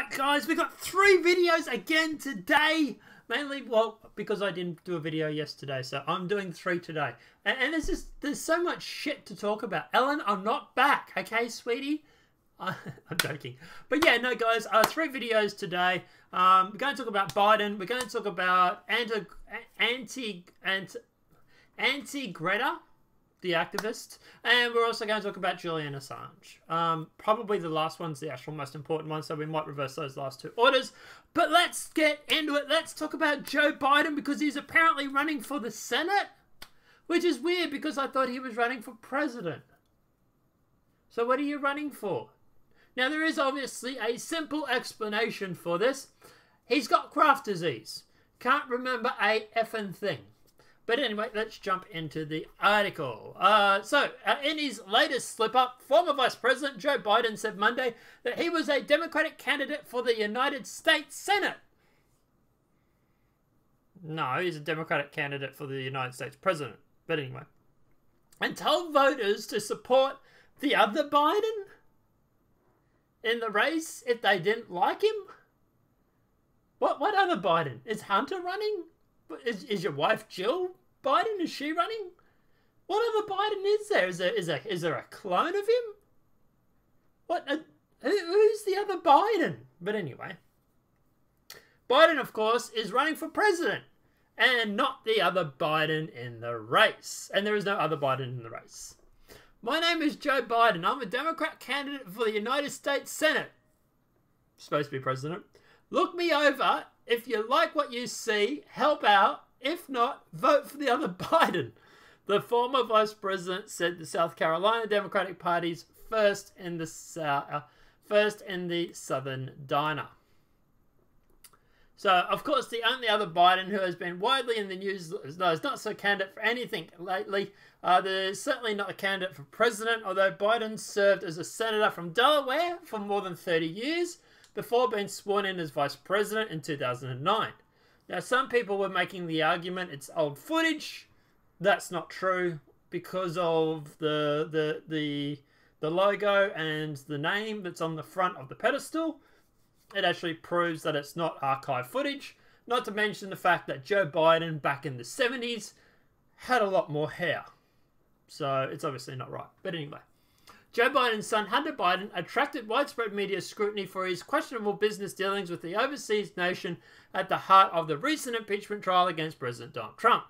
back, guys. We've got 3 videos again today. Mainly, well, because I didn't do a video yesterday, so I'm doing 3 today. And there's so much shit to talk about. Ellen, I'm not back, okay, sweetie? I'm joking. But yeah, no, guys, 3 videos today. We're going to talk about Biden. We're going to talk about anti-Greta, the activist, and we're also going to talk about Julian Assange. Probably the last one's the actual most important one, so we might reverse those last 2 orders. But let's get into it. Let's talk about Joe Biden, because he's apparently running for the Senate, which is weird because I thought he was running for president. So what are you running for? Now, there is obviously a simple explanation for this. He's got Kraft disease. Can't remember a effing thing. But anyway, let's jump into the article. In his latest slip-up, former Vice President Joe Biden said Monday that he was a Democratic candidate for the United States Senate. No, he's a Democratic candidate for the United States President. But anyway. And told voters to support the other Biden in the race if they didn't like him. What other Biden? Is Hunter running? Is your wife Jill Biden? Is she running? What other Biden is there? Is there a clone of him? Who's the other Biden? But anyway, Biden, of course, is running for president, and not the other Biden in the race. And there is no other Biden in the race. My name is Joe Biden. I'm a Democrat candidate for the United States Senate. Supposed to be president. Look me over. If you like what you see, help out. If not, vote for the other Biden. The former vice president said the South Carolina Democratic Party's first in the Southern Diner. So, of course, the only other Biden who has been widely in the news is not so candidate for anything lately. There's certainly not a candidate for president, although Biden served as a senator from Delaware for more than 30 years. Before being sworn in as vice president in 2009. Now, some people were making the argument it's old footage. That's not true because of the logo and the name that's on the front of the pedestal. It actually proves that it's not archive footage. Not to mention the fact that Joe Biden back in the 70s had a lot more hair. So it's obviously not right. But anyway. Joe Biden's son, Hunter Biden, attracted widespread media scrutiny for his questionable business dealings with the overseas nation at the heart of the recent impeachment trial against President Donald Trump.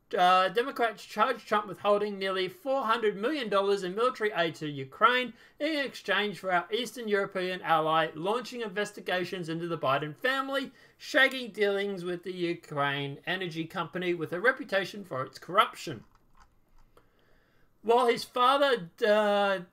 Democrats charged Trump with holding nearly $400 million in military aid to Ukraine in exchange for our Eastern European ally launching investigations into the Biden family, shaking dealings with the Ukraine energy company with a reputation for its corruption. While his father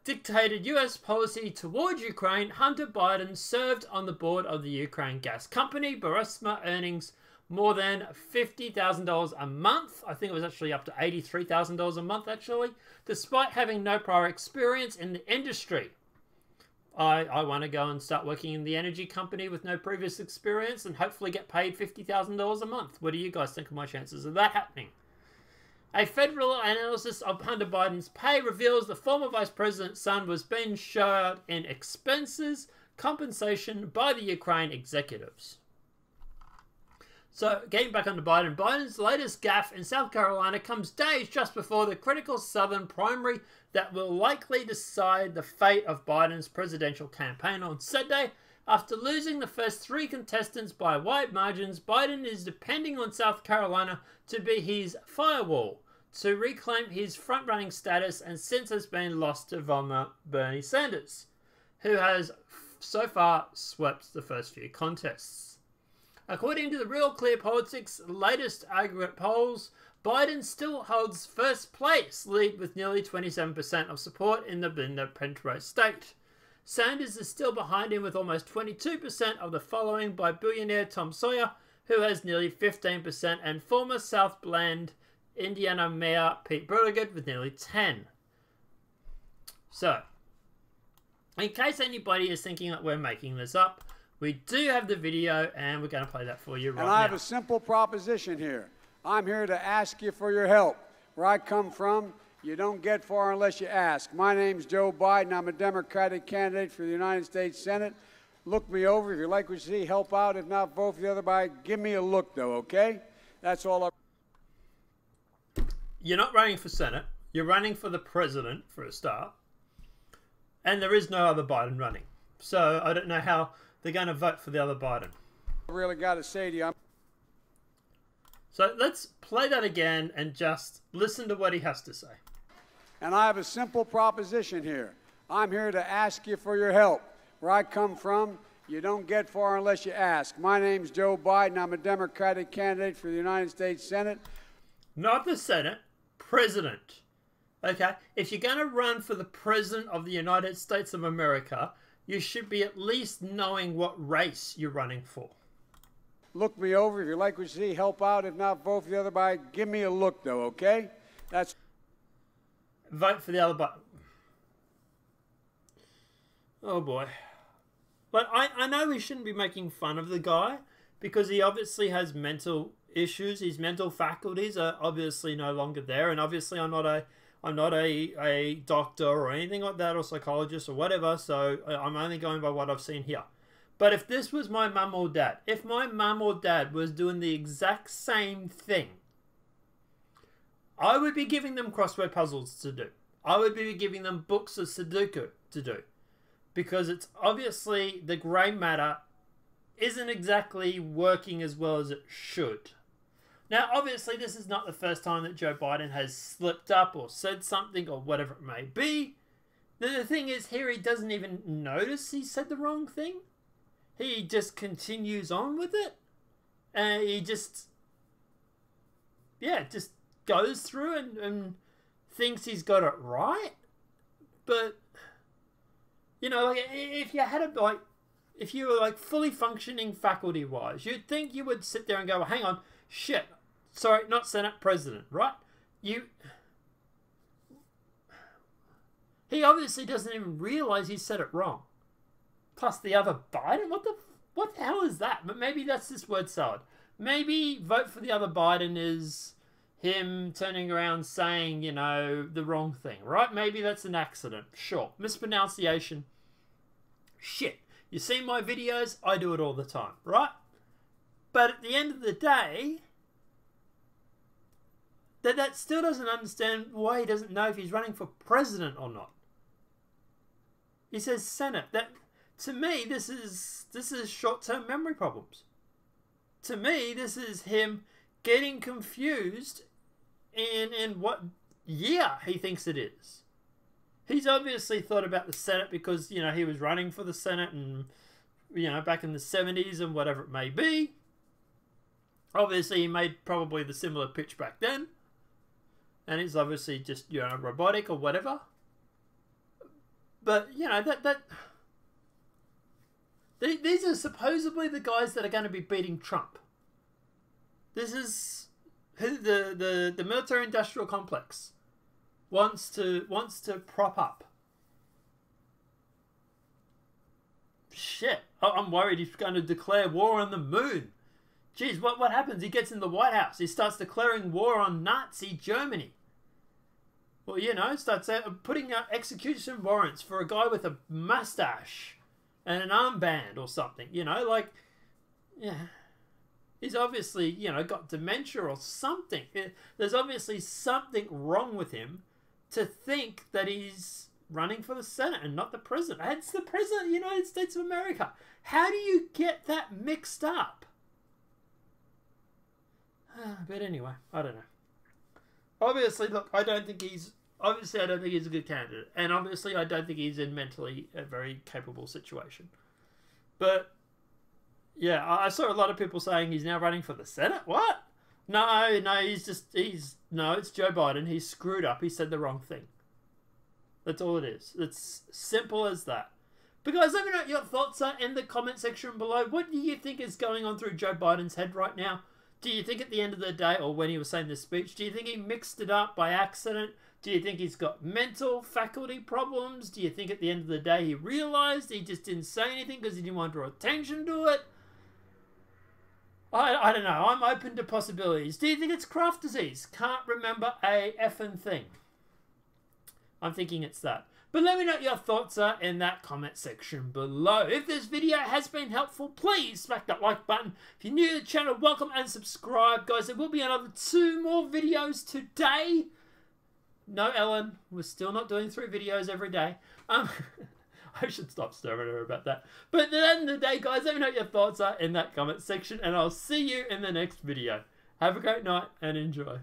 dictated U.S. policy towards Ukraine, Hunter Biden served on the board of the Ukraine gas company, Burisma, earnings more than $50,000 a month. I think it was actually up to $83,000 a month, actually, despite having no prior experience in the industry. I want to go and start working in the energy company with no previous experience and hopefully get paid $50,000 a month. What do you guys think of my chances of that happening? A federal analysis of Hunter Biden's pay reveals the former vice president's son was being shared in expenses, compensation by the Ukraine executives. So, getting back onto Biden, Biden's latest gaffe in South Carolina comes days just before the critical Southern primary that will likely decide the fate of Biden's presidential campaign on Saturday. After losing the first 3 contestants by wide margins, Biden is depending on South Carolina to be his firewall to reclaim his front-running status, and since has been lost to Vermont Bernie Sanders, who has so far swept the first few contests. According to the Real Clear Politics latest aggregate polls, Biden still holds first place lead with nearly 27% of support in the Penrose state. Sanders is still behind him with almost 22% of the following by billionaire Tom Sawyer, who has nearly 15%, and former South Bend, Indiana Mayor Pete Buttigieg with nearly 10%. So, in case anybody is thinking that we're making this up, we do have the video, and we're going to play that for you right now. And I have a simple proposition here. I'm here to ask you for your help. Where I come from, you don't get far unless you ask. My name's Joe Biden. I'm a Democratic candidate for the United States Senate. Look me over. If you like what you see, help out. If not, vote for the other guy. Give me a look, though, okay? That's all I... You're not running for Senate. You're running for the president, for a start. And there is no other Biden running. So I don't know how they're going to vote for the other Biden. I really got to say to you... So let's play that again and just listen to what he has to say. And I have a simple proposition here. I'm here to ask you for your help. Where I come from, you don't get far unless you ask. My name's Joe Biden. I'm a Democratic candidate for the United States Senate. Not the Senate, president. Okay? If you're going to run for the president of the United States of America, you should be at least knowing what race you're running for. Look me over. If you like what you see, help out. If not, vote for the other guy. Give me a look, though, okay? That's... Vote for the other Biden. Oh, boy. But I know we shouldn't be making fun of the guy because he obviously has mental issues. His mental faculties are obviously no longer there, and obviously I'm not a doctor or anything like that, or psychologist or whatever, so I'm only going by what I've seen here. But if this was my mum or dad, if my mum or dad was doing the exact same thing, I would be giving them crossword puzzles to do. I would be giving them books of Sudoku to do. Because it's obviously the grey matter isn't exactly working as well as it should. Now, obviously, this is not the first time that Joe Biden has slipped up or said something or whatever it may be. The thing is, here he doesn't even notice he said the wrong thing. He just continues on with it. And he just goes through and thinks he's got it right. But... you know, like, if you had if you were, like, fully functioning faculty-wise, you'd think you would sit there and go, well, hang on, shit, sorry, not Senate President, right? He obviously doesn't even realize he said it wrong. Plus the other Biden, what the hell is that? But maybe that's this word salad. Maybe vote for the other Biden is him turning around saying, you know, the wrong thing, right? Maybe that's an accident. Sure. Mispronunciation. Shit. You see my videos? I do it all the time, right? But at the end of the day, that still doesn't understand why he doesn't know if he's running for president or not. He says Senate. That, to me, this is short-term memory problems. To me, this is him getting confused in what year he thinks it is. He's obviously thought about the Senate because, you know, he was running for the Senate and, you know, back in the 70s and whatever it may be. Obviously, he made probably the similar pitch back then. And he's obviously just, you know, robotic or whatever. But, you know, these are supposedly the guys that are going to be beating Trump. This is who the military-industrial complex wants to prop up. Shit, I'm worried he's going to declare war on the moon. Jeez, what happens? He gets in the White House. He starts declaring war on Nazi Germany. Well, you know, starts putting out execution warrants for a guy with a mustache and an armband or something. You know, like, yeah. He's obviously, you know, got dementia or something. There's obviously something wrong with him to think that he's running for the Senate and not the president. It's the president of the United States of America. How do you get that mixed up? But anyway, I don't know. Obviously, look, I don't think he's a good candidate. And obviously, I don't think he's in mentally a very capable situation. But... yeah, I saw a lot of people saying he's now running for the Senate. What? No, it's Joe Biden. He's screwed up. He said the wrong thing. That's all it is. It's simple as that. But guys, let me know what your thoughts are in the comment section below. What do you think is going on through Joe Biden's head right now? Do you think at the end of the day, or when he was saying this speech, do you think he mixed it up by accident? Do you think he's got mental faculty problems? Do you think at the end of the day he realized he just didn't say anything because he didn't want to draw attention to it? I don't know. I'm open to possibilities. Do you think it's craft disease? Can't remember a effing thing. I'm thinking it's that. But let me know what your thoughts are in that comment section below. If this video has been helpful, please smack that like button. If you're new to the channel, welcome and subscribe, guys. There will be another 2 more videos today. No, Ellen, we're still not doing 3 videos every day. I should stop stirring her about that. But at the end of the day, guys, let me know what your thoughts are in that comment section, and I'll see you in the next video. Have a great night and enjoy.